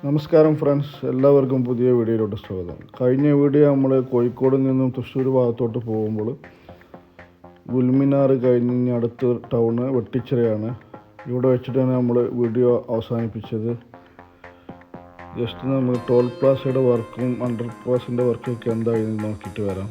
നമസ്കാരം ഫ്രണ്ട്സ്, എല്ലാവർക്കും പുതിയ വീഡിയോയിലോട്ട് സ്വാഗതം. കഴിഞ്ഞ വീഡിയോ നമ്മൾ കോഴിക്കോട് നിന്നും തൃശ്ശൂർ ഭാഗത്തോട്ട് പോകുമ്പോൾ ഗുൽമിനാർ കഴിഞ്ഞ് അടുത്ത ടൗണ് വെട്ടിച്ചിറയാണ്. ഇവിടെ വെച്ചിട്ടാണ് നമ്മൾ വീഡിയോ അവസാനിപ്പിച്ചത്. ജസ്റ്റ് നമ്മൾ ടോൾ പ്ലാസയുടെ വർക്കും അണ്ടർ പാസിൻ്റെ വർക്കൊക്കെ എന്താണെന്ന് നോക്കിയിട്ട് വരാം.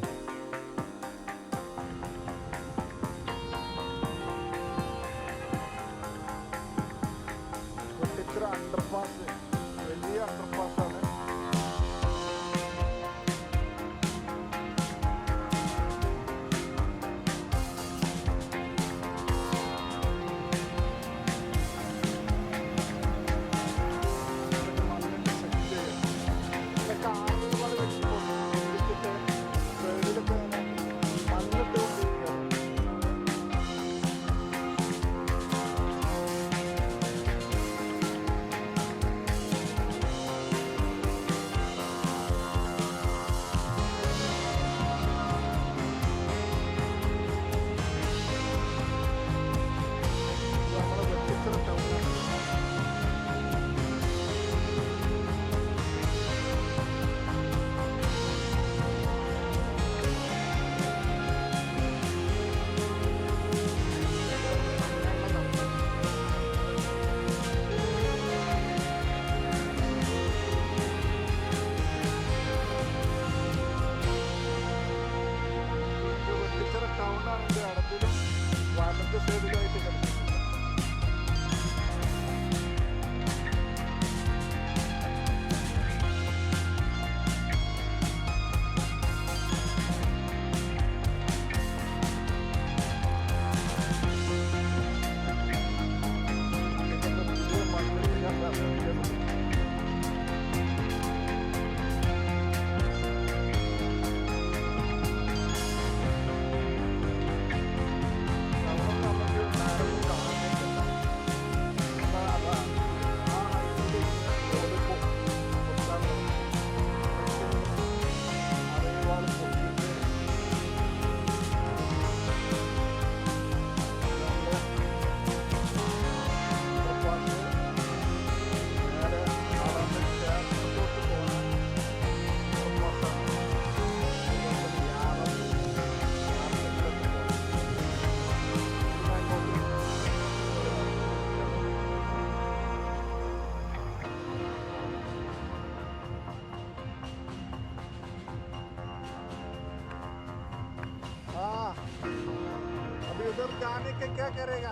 उधर जाने का क्या करेगा?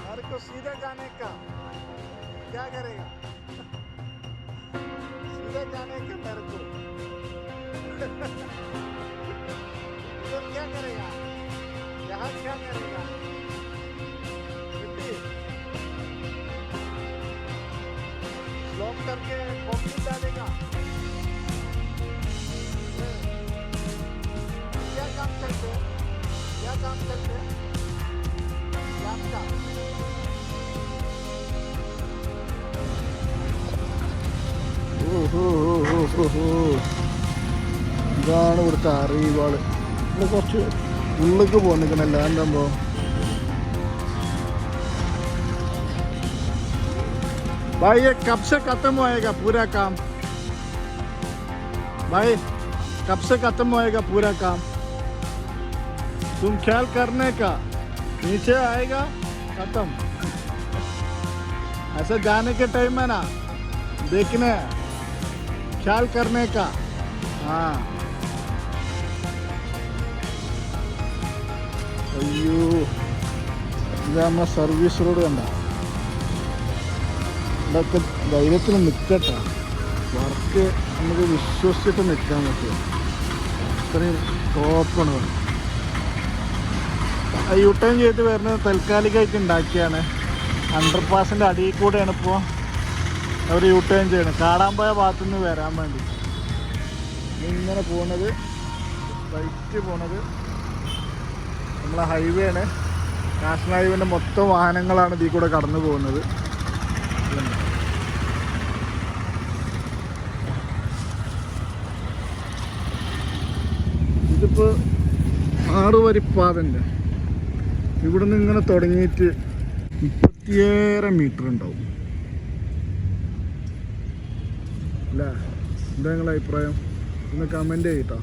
घर को सीधे जाने का क्या करेगा? सीधे जाने का मेरे को उधर क्या करेगा? यहाँ क्या करेगा? लॉक करके कॉफी डालेगा। क्या काम करते हैं? क्या काम करते हैं? ഇതാണ് ഇവിടുത്തെ അറിവാള്. ഇവിടെ കുറച്ച് ഉള്ളിലേക്ക് പോന്നിക്കണല്ലോ. എന്താകുമ്പോൾ भाई ये कब से खत्म होएगा पूरा काम? भाई कब से खत्म होएगा पूरा काम? तुम ख्याल करने का, नीचे आएगा खत्म. ऐसा जाने के टाइम है ना, देखने ख्याल करने का. हाँ അയ്യോ, ഇത് നമ്മുടെ സർവീസ് റോഡ് കണ്ട. ഇതൊക്കെ ധൈര്യത്തിൽ നിൽക്കട്ടെ. വർക്ക് നമുക്ക് വിശ്വസിച്ചിട്ട് നിൽക്കാൻ പറ്റും. അത്രയും ടോപ്പാണ്. യു ടേൺ ചെയ്ത് വരുന്നത് താൽക്കാലികമായിട്ട് ഉണ്ടാക്കിയാണ്. അണ്ടർ പാസിൻ്റെ അടിയിൽ കൂടെയാണ് ഇപ്പോൾ അവർ യു ടേൺ ചെയ്യണം. കാടാമ്പായ ഭാഗത്തുനിന്ന് വരാൻ വേണ്ടി ഇങ്ങനെ പോകുന്നത്. റൈറ്റ് പോണത് നമ്മളെ ഹൈവേ ആണ്. നാഷണൽ ഹൈവേൻ്റെ മൊത്തം വാഹനങ്ങളാണ് ഇതിൽ കൂടെ കടന്നു പോകുന്നത്. ഇതിപ്പോൾ 6 വരിപ്പാതൻ്റെ ഇവിടെ നിന്ന് ഇങ്ങനെ തുടങ്ങിയിട്ട് 37 മീറ്റർ ഉണ്ടാവും. അല്ലേ? എന്താ നിങ്ങളുടെ അഭിപ്രായം? ഒന്ന് കമൻറ്റ് ചെയ്യട്ടോ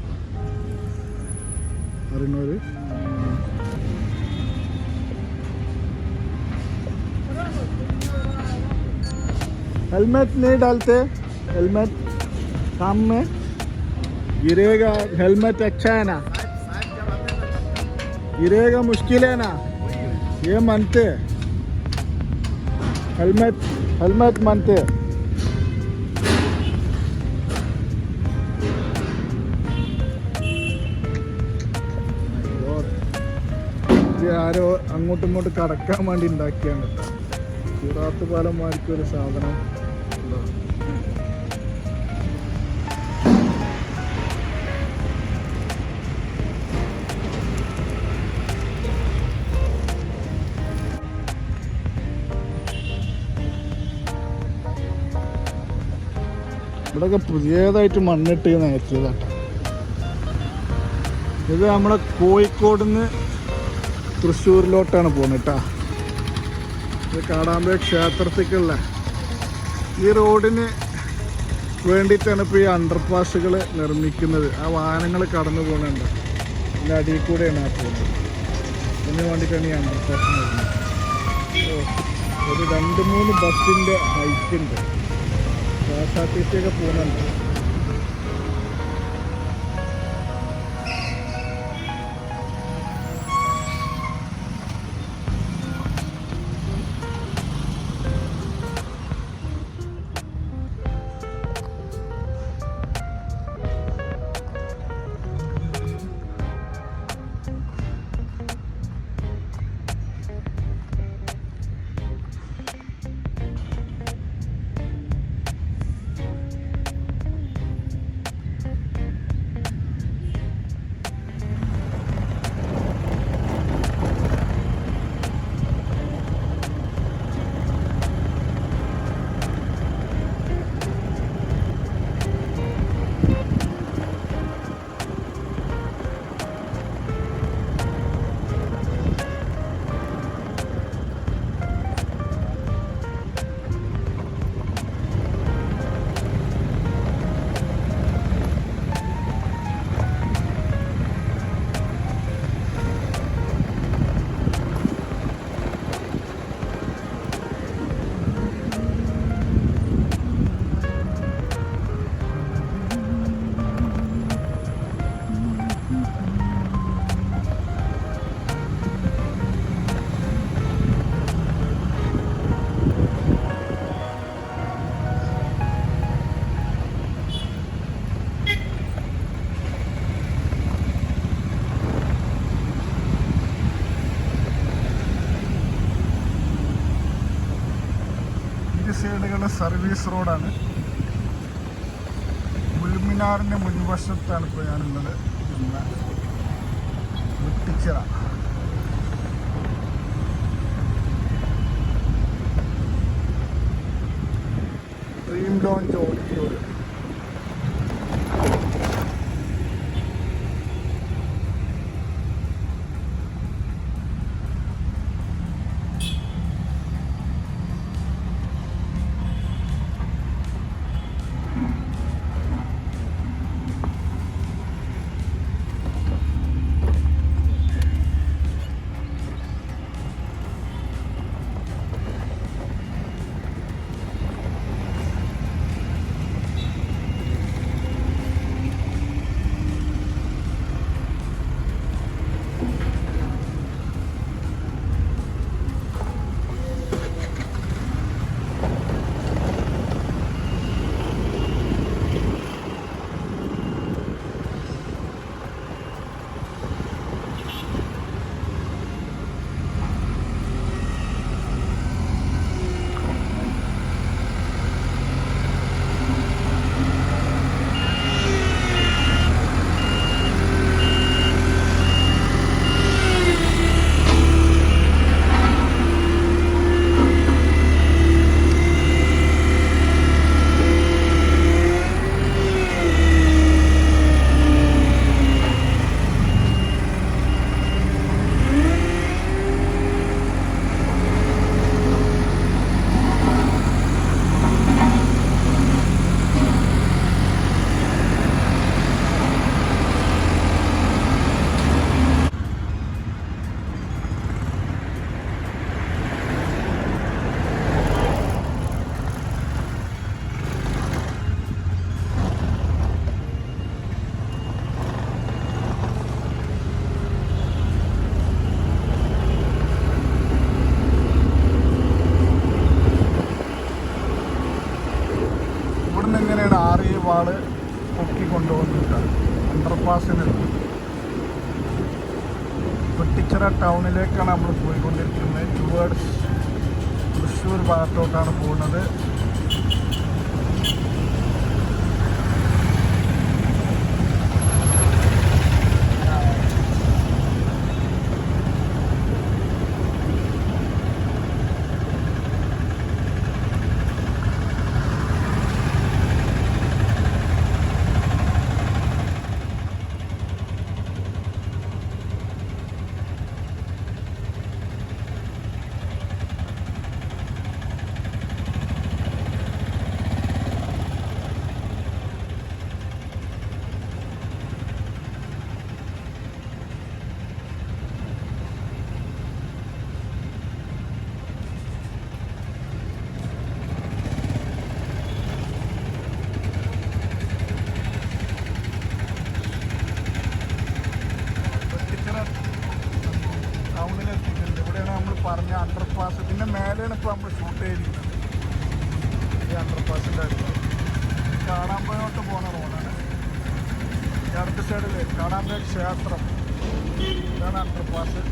അറിയുന്നവർ. हेलमेट नहीं डालते, हेलमेट काम में गिरेगा. हेलमेट अच्छा है ना, गिरेगा मुश्किल है ना, ये मानते. हेलमेट हेलमेट मानते. ഇത് ആരോ അങ്ങോട്ടും ഇങ്ങോട്ടും കടക്കാൻ വേണ്ടി ഉണ്ടാക്കിയാണ് കേട്ടോ. സിറാത്ത് പാലം മാറിക്കൊരു സാധനം. ഇവിടെയൊക്കെ പുതിയതായിട്ട് മണ്ണിട്ട് നികത്തിയതാട്ടോ. ഇത് നമ്മളെ കോഴിക്കോട് നിന്ന് തൃശ്ശൂരിലോട്ടാണ് പോകുന്നത് കേട്ടോ. ഇത് കാടാമ്പുഴ ക്ഷേത്രത്തേക്കുള്ള ഈ റോഡിന് വേണ്ടിയിട്ടാണ് ഇപ്പോൾ ഈ അണ്ടർപാസുകൾ നിർമ്മിക്കുന്നത്. ആ വാഹനങ്ങൾ കടന്നു പോകുന്നുണ്ട്. ഇതിൻ്റെ അടിയിൽ കൂടെയാണ് ആ പോകുന്നത്. ഇതിന് വേണ്ടിയിട്ടാണ് ഈ അണ്ടർപാസ് നിർമ്മിക്കുന്നത്. ഒരു 2-3 ബസ്സിൻ്റെ ഹൈറ്റ് ഉണ്ട്. KSRTC ഒക്കെ പോകുന്നുണ്ട്. സൈഡുകളുടെ സർവീസ് റോഡാണ്. ഗുൽമിനാറിൻ്റെ മുൻവശത്താണ് ഇപ്പോൾ ഞാനുള്ളത്. പിന്നെ വെട്ടിച്ചിറ ഡ്രീം ലോഞ്ച് ഓഡിറ്റോറിയം. ഇവിടുന്ന് എങ്ങനെയാണ് 6 വാള് പൊക്കി കൊണ്ടുപോകുന്നത് അണ്ടർപാസിനുള്ള വെട്ടിച്ചിറ ടൗണിലേക്കാണ് നമ്മൾ പോയിക്കൊണ്ടിരിക്കുന്നത്. ടുവേർഡ്സ് തൃശ്ശൂർ ഭാഗത്തോട്ടാണ് പോകുന്നത്. ടൗണിലെത്തിയിട്ടുണ്ട്. ഇവിടെയാണ് നമ്മൾ പറഞ്ഞ അണ്ടർപാസ്. പിന്നെ മേലെയാണ് ഇപ്പോൾ നമ്മൾ ഷൂട്ട് ചെയ്തിരിക്കുന്നത്. ഈ അണ്ടർപാസിൻ്റെ അടുത്ത് കാടാമ്പുഴോട്ട് പോകുന്ന റോഡാണ്. ഈ അടുത്ത സൈഡിൽ കാടാമ്പുഴ ക്ഷേത്രം, ഇതാണ് അണ്ടർപാസ്.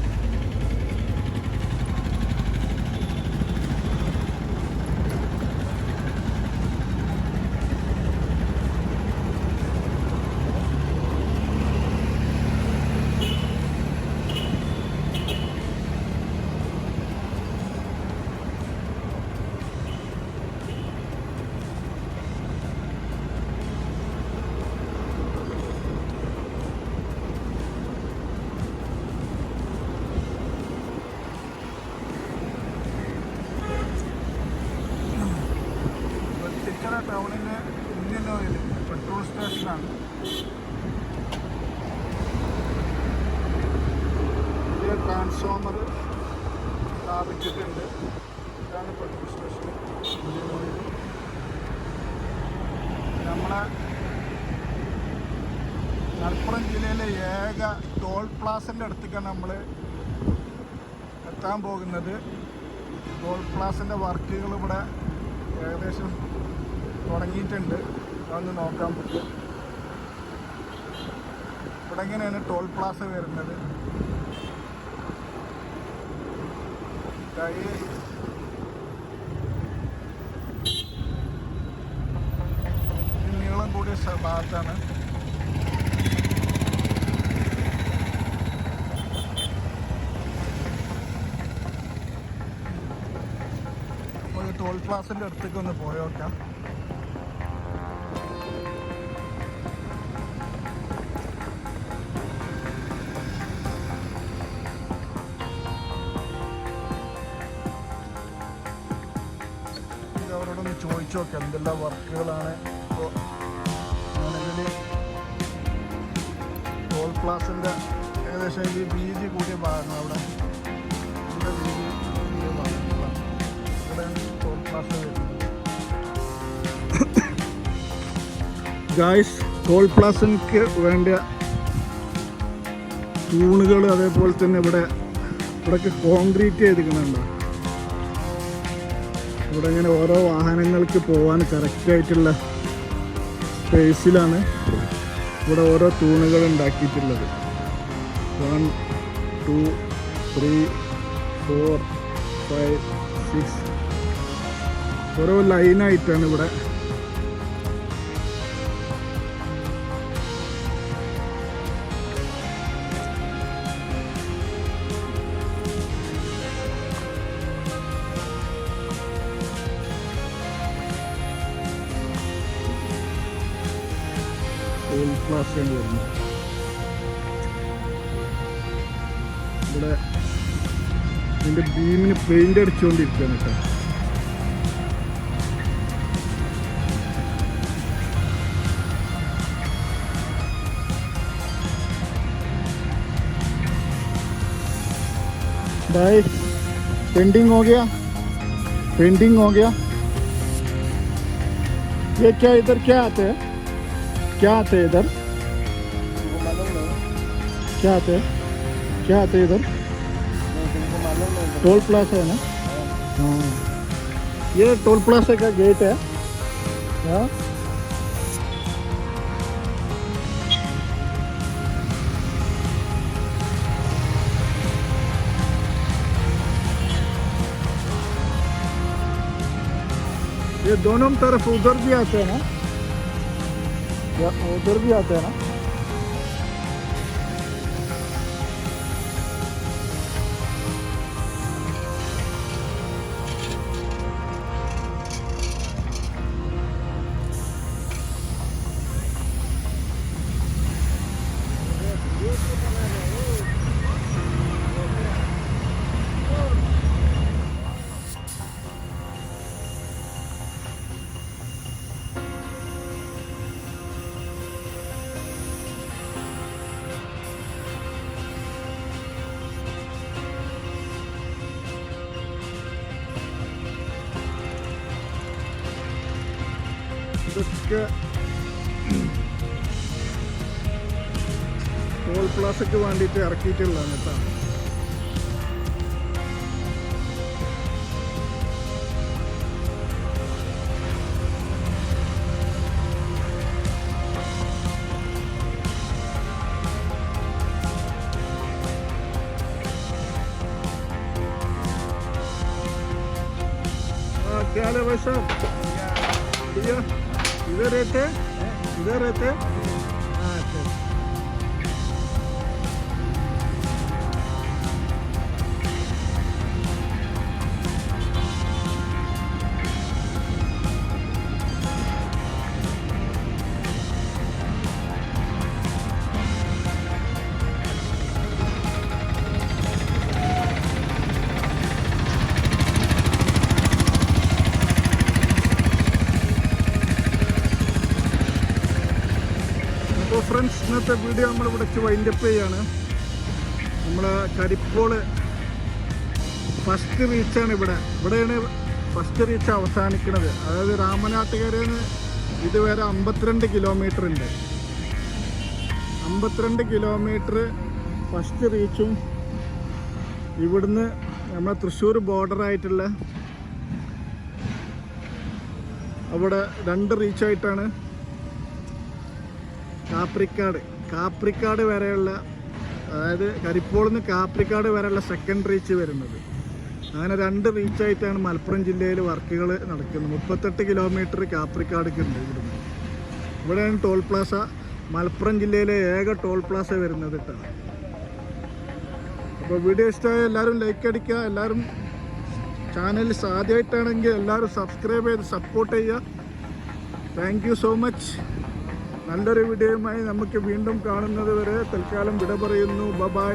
ടൗണിൻ്റെ ഇന്ത്യൻ ഓയിൽ പെട്രോൾ സ്റ്റേഷനാണ്. പുതിയ ട്രാൻസ്ഫോമർ സ്ഥാപിച്ചിട്ടുണ്ട്. ഇതാണ് പെട്രോൾ സ്റ്റേഷൻ ഇന്ത്യൻ ഓയിൽ. നമ്മളെ മലപ്പുറം ജില്ലയിലെ ഏക ടോൾ പ്ലാസിൻ്റെ അടുത്തേക്കാണ് നമ്മൾ എത്താൻ പോകുന്നത്. ടോൾ പ്ലാസിൻ്റെ വർക്കുകൾ ഇവിടെ ഏകദേശം തുടങ്ങിയിട്ടുണ്ട്. അതൊന്ന് നോക്കാൻ പറ്റും. ഇവിടെ എങ്ങനെയാണ് ടോൾ പ്ലാസ വരുന്നത്. നീളം കൂടിയ ഭാഗത്താണ്. അപ്പോൾ ഈ ടോൾ പ്ലാസിൻ്റെ അടുത്തേക്ക് ഒന്ന് പോയി നോക്കാം. അവരോടൊന്ന് ചോദിച്ചു നോക്കാം എന്തെല്ലാം വർക്കുകളാണ് ഇപ്പോൾ നിലവിൽ ടോൾ പ്ലാസിൻ്റെ ഏകദേശം ഈ വീതി കൂടിയ ഭാഗങ്ങൾ അവിടെ ഇവിടെ വീതി കൂടിയ ഭാഗങ്ങളാണ്. ഇവിടെയാണ് ടോൾ പ്ലാസ വരുന്നത്. ഗായ്സ്, ടോൾ പ്ലാസയ്ക്ക് വേണ്ട തൂണുകൾ അതേപോലെ തന്നെ ഇവിടെയൊക്കെ കോൺക്രീറ്റ് ചെയ്തിരിക്കുന്നുണ്ടോ. ഇവിടെ ഇങ്ങനെ ഓരോ വാഹനങ്ങൾക്ക് പോകാൻ കറക്റ്റായിട്ടുള്ള സ്പേസിലാണ് ഇവിടെ ഓരോ തൂണുകൾ ഉണ്ടാക്കിയിട്ടുള്ളത്. 1 2 3 4 5 6 ഓരോ ലൈനായിട്ടാണ് ഇവിടെ. ടോൾ പ്ലാസയാണ് വരുന്നത്. ഇവിടെ ഇതിൻ്റെ ബീമിന് പെയിൻ്റ് അടിച്ചുകൊണ്ടിരിക്കുകയാണ് കേട്ടോ. भाई पेंटिंग हो गया, पेंटिंग हो गया। ये क्या इधर क्या आते हैं, क्या आते हैं इधर, क्या आते हैं, क्या आते हैं इधर? टोल प्लाजा है ना? हाँ, ये टोल प्लाजा का गेट है। हाँ, ये दोनों तरफ उधर भी आते हैं ना, या उधर भी आते हैं ना? ഇതൊക്കെ ടോൾ പ്ലാസയ്ക്ക് വേണ്ടിയിട്ട് ഇറക്കിയിട്ടുള്ളതാണ് കേട്ടോ. क्या हाल है भाई साहब? भैया इधर रहते? इधर रहते? हाँ अच्छा. അപ്പോൾ ഫ്രണ്ട്സ്, ഇന്നത്തെ വീഡിയോ നമ്മളിവിടെ വെച്ച് വൈൻഡപ്പ് ചെയ്യാണ്. നമ്മളെ കരിപ്പോൾ ഫസ്റ്റ് റീച്ചാണ് ഇവിടെയാണ് ഫസ്റ്റ് റീച്ച് അവസാനിക്കുന്നത്. അതായത് രാമനാട്ടുകരയിൽ നിന്ന് ഇതുവരെ 52 കിലോമീറ്റർ ഉണ്ട്. 52 കിലോമീറ്റർ ഫസ്റ്റ് റീച്ചും ഇവിടുന്ന് നമ്മളെ തൃശ്ശൂർ ബോർഡറായിട്ടുള്ള അവിടെ 2 റീച്ചായിട്ടാണ് കാപ്രിക്കാട് വരെയുള്ള, അതായത് കരിപ്പോളിൽ നിന്ന് കാപ്രിക്കാട് വരെയുള്ള സെക്കൻഡ് റീച്ച് വരുന്നത്. അങ്ങനെ 2 റീച്ചായിട്ടാണ് മലപ്പുറം ജില്ലയിൽ വർക്കുകൾ നടക്കുന്നത്. 38 കിലോമീറ്റർ കാപ്രിക്കാടൊക്കെ ഉണ്ട് ഇവിടുന്ന്. ഇവിടെയാണ് ടോൾ പ്ലാസ, മലപ്പുറം ജില്ലയിലെ ഏക ടോൾ പ്ലാസ വരുന്നത് കേട്ടോ. അപ്പോൾ വീഡിയോ ഇഷ്ടമായ എല്ലാവരും ലൈക്ക് അടിക്കുക. എല്ലാവരും ചാനൽ ആദ്യമായിട്ടാണെങ്കിൽ എല്ലാവരും സബ്സ്ക്രൈബ് ചെയ്ത് സപ്പോർട്ട് ചെയ്യുക. Thank you so much. നല്ലൊരു വീഡിയോയുമായി നമുക്ക് വീണ്ടും കാണുന്നത് വരെ തൽക്കാലം വിട പറയുന്നു. ബൈ.